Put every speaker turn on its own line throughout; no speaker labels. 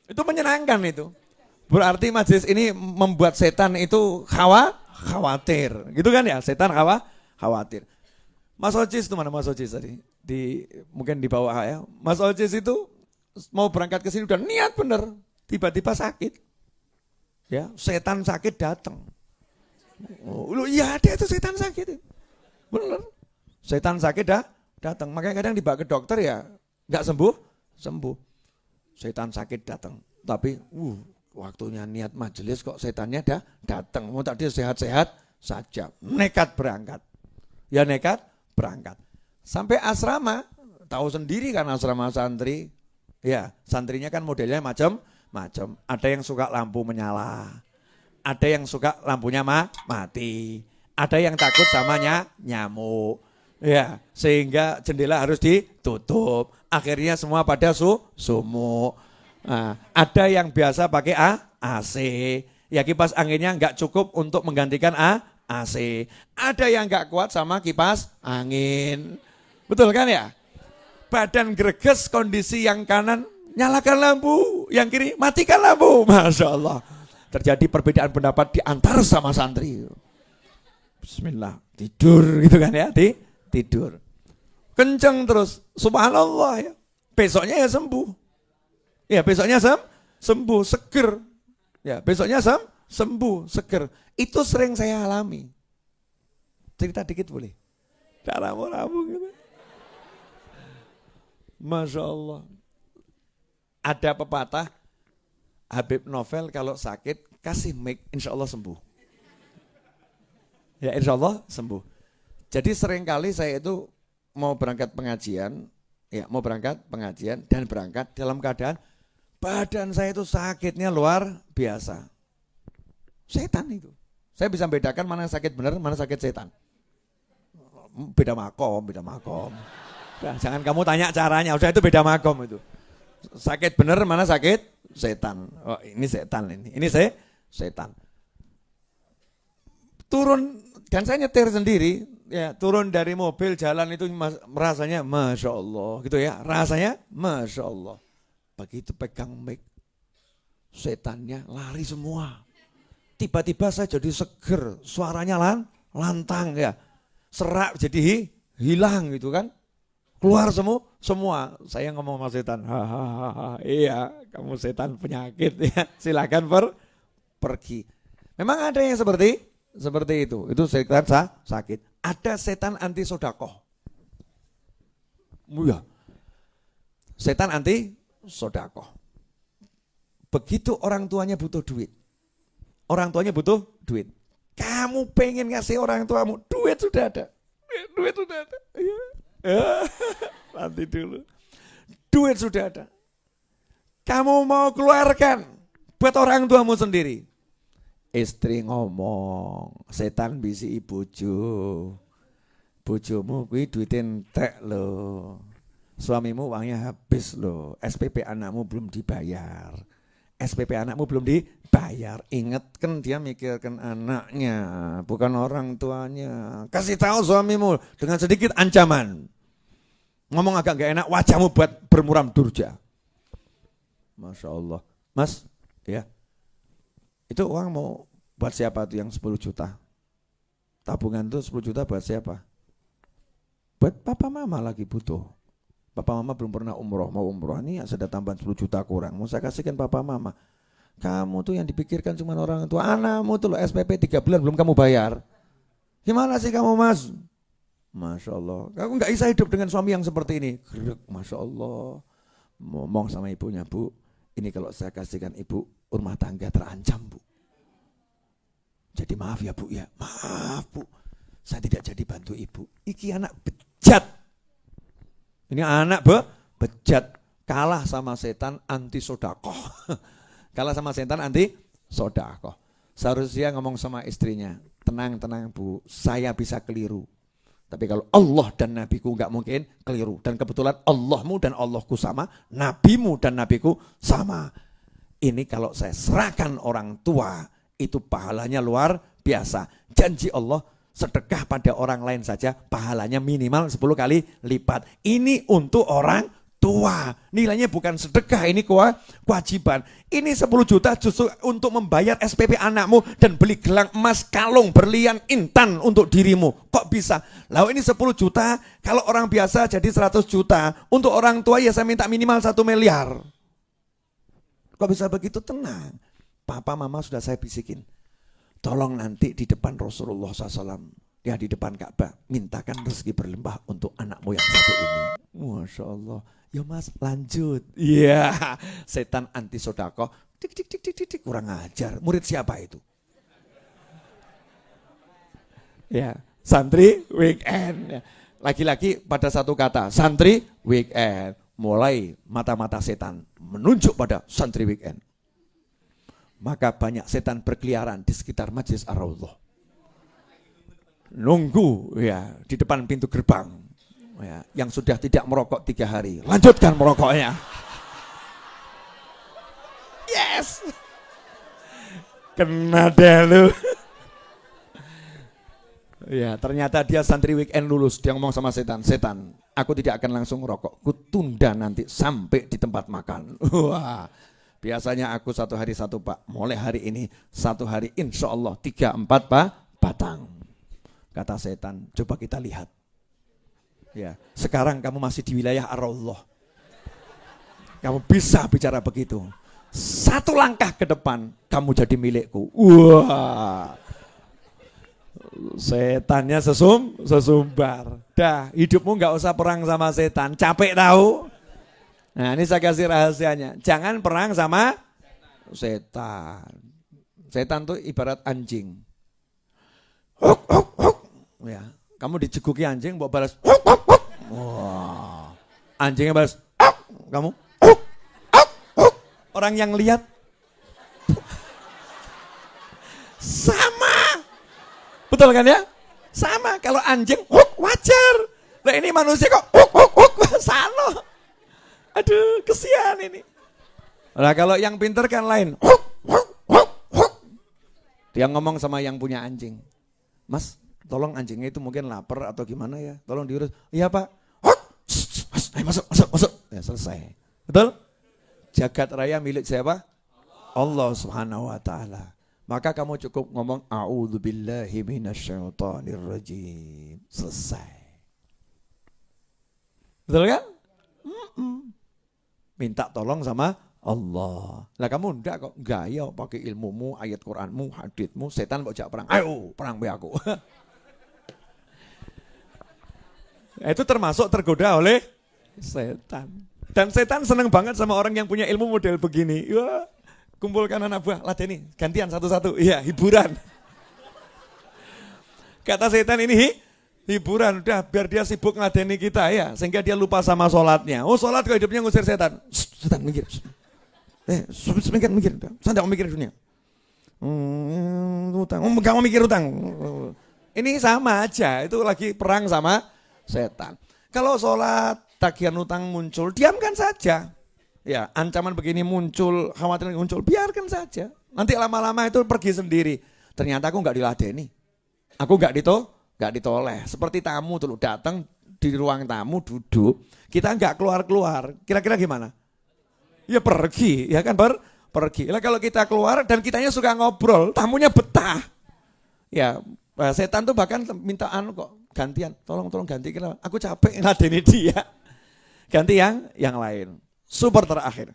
Itu menyenangkan itu. Berarti majelis ini membuat setan itu khawatir. Gitu kan ya, setan khawatir. Mas Ocis itu mana Mas Ocis tadi? Mungkin di bawah ya. Mas Ocis itu mau berangkat ke sini udah niat bener. Tiba-tiba sakit. Ya, setan sakit datang. Oh, iya ada itu setan sakit. Bener. Setan sakit datang. Makanya kadang dibawa ke dokter ya nggak sembuh. Setan sakit datang. Tapi waktunya niat majelis kok setannya datang. Mau tadi sehat-sehat saja. Nekat berangkat. Ya nekat berangkat. Sampai asrama, tahu sendiri kan asrama santri. Ya, santrinya kan modelnya macam-macam. Ada yang suka lampu menyala. Ada yang suka lampunya mati. Ada yang takut sama nyamuk. Ya, sehingga jendela harus ditutup. Akhirnya semua pada sumuk. Nah, ada yang biasa pakai AC. Ya kipas anginnya nggak cukup untuk menggantikan AC. Ada yang nggak kuat sama kipas angin. Betul kan ya? Badan greges, kondisi yang kanan nyalakan lampu, yang kiri matikan lampu. Masya Allah. Terjadi perbedaan pendapat di antar sama santri. Bismillah, tidur gitu kan ya, tidur. Kenceng terus, subhanallah ya. Besoknya ya sembuh. Ya besoknya sembuh, seger. Ya besoknya sembuh, seger. Itu sering saya alami. Cerita dikit boleh? Tidak ramu-ramu gitu. Masya Allah. Ada pepatah, Habib Novel kalau sakit kasih mic, insya Allah sembuh. Ya insya Allah sembuh. Jadi seringkali saya itu mau berangkat pengajian dan berangkat dalam keadaan badan saya itu sakitnya luar biasa. Setan itu. Saya bisa bedakan mana sakit benar, mana sakit setan. Beda makom. Nah, jangan kamu tanya caranya, udah itu beda makom itu. Sakit benar, mana sakit setan. Oh ini setan ini setan. Turun, dan saya nyetir sendiri, ya turun dari mobil jalan itu rasanya Masya Allah gitu ya, rasanya Masya Allah. Begitu pegang mic, setannya lari semua. Tiba-tiba saya jadi seger, suaranya lantang ya, serak jadi hilang gitu kan. Keluar semua. Saya ngomong sama setan, hahaha, iya kamu setan penyakit ya, silakan pergi. Memang ada yang seperti itu setan sakit. Ada setan anti sodakoh. Ya. Setan anti sodakoh. Begitu orang tuanya butuh duit. Kamu pengen ngasih orang tuamu, duit sudah ada. Ya. Nanti dulu. Duit sudah ada. Kamu mau keluarkan buat orang tuamu sendiri. Istri ngomong, setan bisi bojomu kuwi duit entek lho. Suamimu uangnya habis lho. SPP anakmu belum dibayar. Ingat kan dia mikirkan anaknya, bukan orang tuanya. Kasih tahu suamimu dengan sedikit ancaman. Ngomong agak gak enak, wajahmu buat bermuram durja. Masya Allah. Mas, ya. Itu uang mau buat siapa tuh yang 10 juta? Tabungan tuh 10 juta buat siapa? Buat papa mama lagi butuh. Papa mama belum pernah umroh, mau umroh. Ini sudah tambahan 10 juta kurang. Mau saya kasihkan papa mama. Kamu tuh yang dipikirkan cuma orang tua. Anakmu tuh loh SPP 3 bulan belum kamu bayar. Gimana sih kamu mas? Masya Allah. Kamu gak bisa hidup dengan suami yang seperti ini. Gerek, Masya Allah. Ngomong sama ibunya, Bu. Ini kalau saya kasihkan ibu, rumah tangga terancam, Bu. Jadi maaf ya Bu ya. Maaf Bu. Saya tidak jadi bantu ibu. Iki anak bejat. Ini anak bejat. Kalah sama setan anti sodakoh. Kalah sama setan anti sodakoh. Seharusnya ngomong sama istrinya. Tenang Bu. Saya bisa keliru. Tapi kalau Allah dan Nabiku enggak mungkin keliru. Dan kebetulan Allahmu dan Allahku sama. Nabimu dan Nabiku sama. Ini kalau saya serahkan orang tua. Itu pahalanya luar biasa. Janji Allah sedekah pada orang lain saja. Pahalanya minimal 10 kali lipat. Ini untuk orang tua. Nilainya bukan sedekah, ini kewajiban. Ini 10 juta justru untuk membayar SPP anakmu dan beli gelang emas, kalung, berlian, intan untuk dirimu. Kok bisa? Lalu ini 10 juta, kalau orang biasa jadi 100 juta. Untuk orang tua ya saya minta minimal 1 miliar. Kok bisa begitu? Tenang. Papa mama sudah saya bisikin. Tolong nanti di depan Rasulullah SAW. Ya di depan Ka'bah, mintakan rezeki berlimpah untuk anakmu yang satu ini. Masya Allah. Ya mas, lanjut. Iya, setan anti sodako. Tik, tik, tik, tik, tik, kurang ajar. Murid siapa itu? Ya, santri weekend. Lagi-lagi pada satu kata, santri weekend. Mulai mata-mata setan menunjuk pada santri weekend. Maka banyak setan berkeliaran di sekitar Majlis Ar-Raudhah. Nunggu ya di depan pintu gerbang ya, yang sudah tidak merokok 3 hari, lanjutkan merokoknya. Yes, kena deh lu. Ya ternyata dia santri weekend lulus. Dia ngomong sama setan, setan aku tidak akan langsung merokok, ku tunda nanti sampai di tempat makan. Wah, biasanya aku 1 hari 1 pak, mulai hari ini 1 hari insya Allah 3-4 batang. Kata setan, coba kita lihat. Ya, sekarang kamu masih di wilayah Ar-Raudhah. Kamu bisa bicara begitu. 1 langkah ke depan, kamu jadi milikku. Wah. Setannya sesumbar. Dah, hidupmu nggak usah perang sama setan. Capek tahu? Nah, ini saya kasih rahasianya. Jangan perang sama setan. Setan tuh ibarat anjing. Huk, huk, huk. Ya, kamu diceguki anjing, bawa balas. Huk, huk, huk. Wah, anjingnya balas. Huk. Kamu. Huk, huk, huk. Orang yang lihat sama, betul kan ya? Sama. Kalau anjing, huk, wajar. Nah ini manusia kok, huk, huk, huk, sano. Aduh, kesian ini. Nah kalau yang pinter kan lain. Huk, huk, huk, huk. Dia ngomong sama yang punya anjing. Mas, tolong anjingnya itu mungkin lapar atau gimana ya, tolong diurus. Iya pak. Huk, ayo masuk, masuk, masuk. Ya selesai. Betul? Jagat raya milik siapa? Allah Subhanahu wa ta'ala. Maka kamu cukup ngomong a'udzubillahi minasyaitonirrajim. Selesai. Betul kan? Minta tolong sama Allah. Lah kamu enggak kok, gaya pakai ilmumu, ayat Qur'anmu, haditsmu, setan bojak perang. Ayo, perang be aku. Itu termasuk tergoda oleh setan. Dan setan senang banget sama orang yang punya ilmu model begini. Wah, kumpulkan anak buah, ladeni, gantian satu-satu. Iya, hiburan. Kata setan ini hiburan, udah biar dia sibuk ngeladeni kita ya, sehingga dia lupa sama sholatnya. Oh sholat kok hidupnya ngusir setan. Setan mikir. Mikir. Saya tidak mau mikir dunia. Utang, gak mau mikir utang. Ini sama aja, itu lagi perang sama setan. Kalau sholat, tagihan utang muncul, diamkan saja. Ya, ancaman begini muncul, khawatir muncul, biarkan saja. Nanti lama-lama itu pergi sendiri. Ternyata aku nggak diladeni, aku nggak ditoleh. Seperti tamu tuh datang di ruang tamu duduk, kita nggak keluar. Kira-kira gimana? Ya pergi, ya kan pergi. Lah kalau kita keluar dan kitanya suka ngobrol, tamunya betah. Ya, setan tuh bahkan minta kok gantian, tolong ganti kita. Aku capek ngadeni dia. Ganti yang lain. Super terakhir.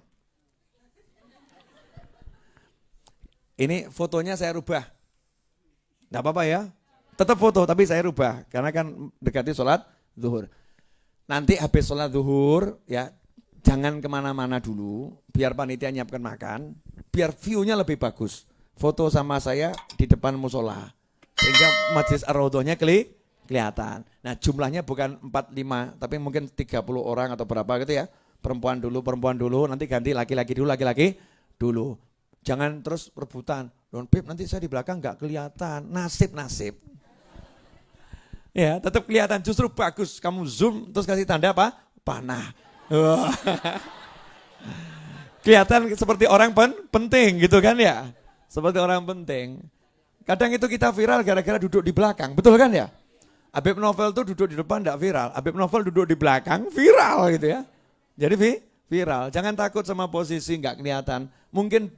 Ini fotonya saya rubah. Enggak apa-apa ya. Tetap foto tapi saya rubah karena kan dekati sholat zuhur. Nanti habis sholat zuhur ya, jangan kemana-mana dulu, biar panitia nyiapkan makan, biar view-nya lebih bagus. Foto sama saya di depan musola, sehingga Majlis Ar-Raudhahnya kelihatan. Nah jumlahnya bukan 45, tapi mungkin 30 orang atau berapa gitu ya. Perempuan dulu, nanti ganti laki-laki dulu. Jangan terus rebutan. Don Pip nanti saya di belakang nggak kelihatan, nasib. Ya tetap kelihatan, justru bagus. Kamu zoom terus kasih tanda apa? Panah. Kelihatan seperti orang penting gitu kan ya. Seperti orang penting. Kadang itu kita viral gara-gara duduk di belakang, betul kan ya? Habib Novel tuh duduk di depan enggak viral, Habib Novel duduk di belakang viral gitu ya. Jadi viral. Jangan takut sama posisi nggak kelihatan. Mungkin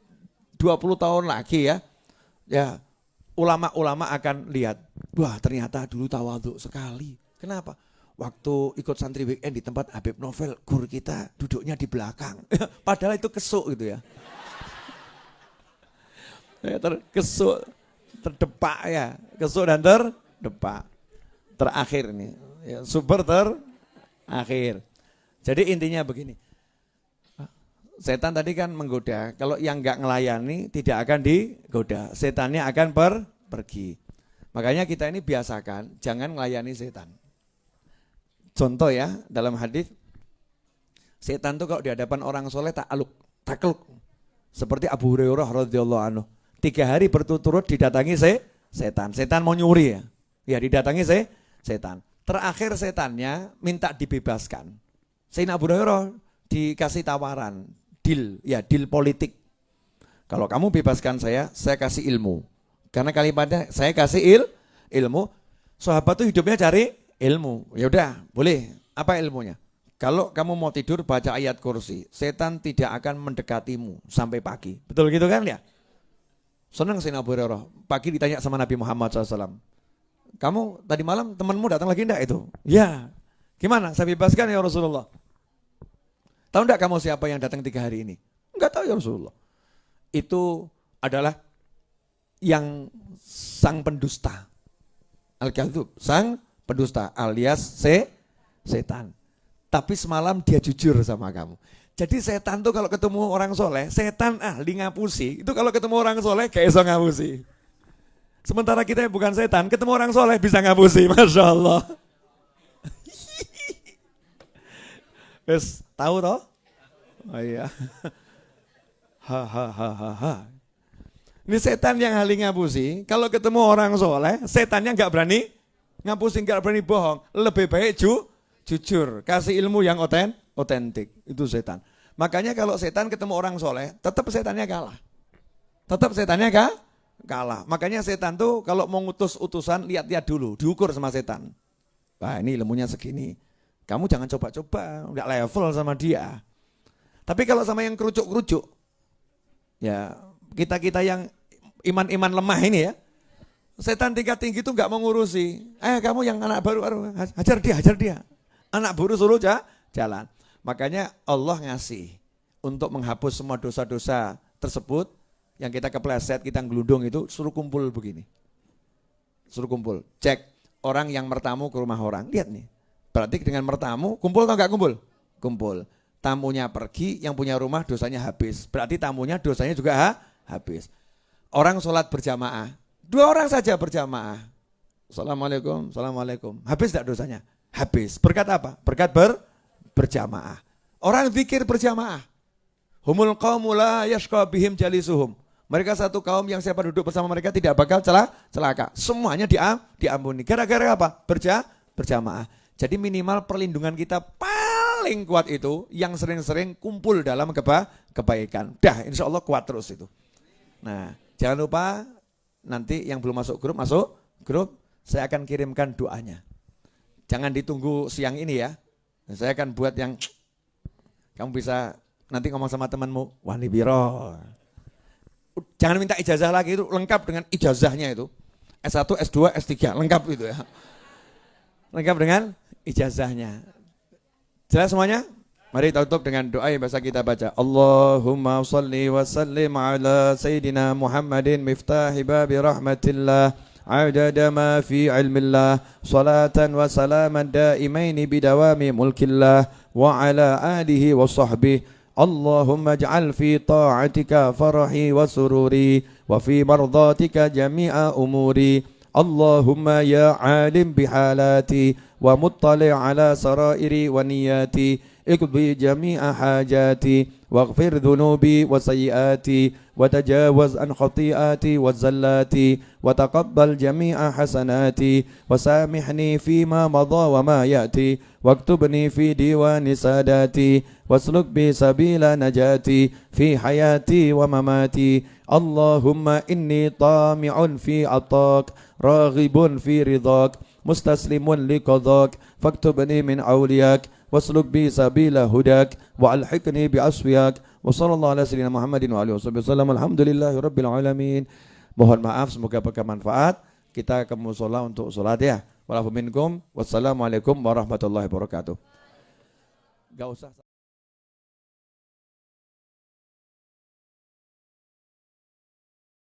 20 tahun lagi ya ulama-ulama akan lihat, wah ternyata dulu tawadhu sekali. Kenapa? Waktu ikut santri weekend di tempat Habib Novel, guru kita duduknya di belakang. Padahal itu kesuk gitu ya. Terkesuk, terdepak ya. Kesuk dan terdepak. Terakhir ini. Ya, super terakhir. Jadi intinya begini. Setan tadi kan menggoda. Kalau yang nggak ngelayani tidak akan digoda. Setannya akan pergi. Makanya kita ini biasakan jangan ngelayani setan. Contoh ya, dalam hadis setan tuh kalau di hadapan orang soleh takluk. Seperti Abu Hurairah radhiyallahu anhu. 3 hari berturut-turut didatangi setan. Setan mau nyuri ya. Ya didatangi setan. Terakhir setannya minta dibebaskan. Sayyidina Abu Hurairah dikasih tawaran, deal politik. Kalau kamu bebaskan saya kasih ilmu. Karena kalimatnya saya kasih ilmu. Sahabat tuh hidupnya cari ilmu. Ya udah, boleh. Apa ilmunya? Kalau kamu mau tidur baca ayat kursi, setan tidak akan mendekatimu sampai pagi. Betul gitu kan ya? Senang Sayyidina Abu Hurairah. Pagi ditanya sama Nabi Muhammad SAW. Kamu tadi malam temanmu datang lagi enggak itu? Ya. Gimana? Saya bebaskan ya Rasulullah. Tahu enggak kamu siapa yang datang 3 hari ini? Enggak tahu ya Rasulullah. Itu adalah yang sang pendusta. Al-Kadzub, sang pendusta alias setan. Tapi semalam dia jujur sama kamu. Jadi setan tuh kalau ketemu orang soleh, setan ahli ngapusi. Itu kalau ketemu orang soleh gak iso ngapusi. Sementara kita yang bukan setan, ketemu orang soleh bisa ngapusi. Masya Allah. Wes tahu toh? Oh iya. Ha. Ini setan yang ahli ngapusi. Kalau ketemu orang soleh, setannya gak berani ngapusi, gak berani bohong. Lebih baik jujur, kasih ilmu yang otentik. Itu setan. Makanya kalau setan ketemu orang soleh, tetap setannya kalah. Tetap setannya kalah. Makanya setan tuh kalau mau ngutus utusan, lihat-lihat dulu, diukur sama setan. Wah ini ilmunya segini. Kamu jangan coba-coba, nggak level sama dia. Tapi kalau sama yang kerucuk-kerucuk, ya kita yang iman-iman lemah ini ya, setan tingkat tinggi tuh nggak mau ngurusi. Kamu yang anak baru, hajar dia. Anak baru suruh jalan. Makanya Allah ngasih untuk menghapus semua dosa-dosa tersebut yang kita kepleset, kita ngelundung itu, suruh kumpul begini. Suruh kumpul, cek orang yang mertamu ke rumah orang. Lihat nih, berarti dengan mertamu, kumpul atau enggak kumpul? Kumpul. Tamunya pergi, yang punya rumah dosanya habis. Berarti tamunya dosanya juga habis. Orang sholat berjamaah, 2 orang saja berjamaah. Assalamualaikum. Habis enggak dosanya? Habis. Berkat apa? Berkat berjamaah. Orang zikir berjamaah. Humul qaumu la yashqa bihim jalisuhum. Mereka satu kaum yang siapa duduk bersama mereka tidak bakal celaka. Semuanya diampuni. Gara-gara apa? Berjamaah. Jadi minimal perlindungan kita paling kuat itu yang sering-sering kumpul dalam kebaikan. Dah, insya Allah kuat terus itu. Nah, jangan lupa nanti yang belum masuk grup, saya akan kirimkan doanya. Jangan ditunggu siang ini ya. Saya akan buat yang kamu bisa nanti ngomong sama temanmu, wani biro. Jangan minta ijazah lagi, itu lengkap dengan ijazahnya itu. S1, S2, S3, lengkap itu ya. Lengkap dengan ijazahnya. Jelas semuanya? Mari kita tutup dengan doa yang biasa kita baca. Allahumma salli wa sallim ala Sayyidina Muhammadin miftahi babi rahmatillah. عدد ما في علم الله صلاة وسلاما دائمين بدوام ملك الله وعلى آله وصحبه اللهم اجعل في طاعتك فرحي وسروري وفي مرضاتك جميع أموري اللهم يا عالم بحالاتي ومطلع على سرائري ونياتي اقضي جميع حاجاتي واغفر ذنوبي وسيئاتي وتجاوز عن خطيئاتي وزلاتي وتقبل جميع حسناتي وسامحني فيما مضى وما يأتي واكتبني في ديوان ساداتي واسلك بي سبيل نجاتي في حياتي ومماتي اللهم إني طامع في عطاك راغب في رضاك مستسلم لقضاك فاكتبني من أولياك wasluk bi sabila hudak wa alhiqni bi asfiyak wa sallallahu ala sayyidina Muhammadin wa alihi wasallam. Alhamdulillahi rabbil alamin. Mohon maaf, semoga bermanfaat. Kita ke mushola untuk sholat ya. Walafu minkum. Wassalamualaikum warahmatullahi wabarakatuh. Gak usah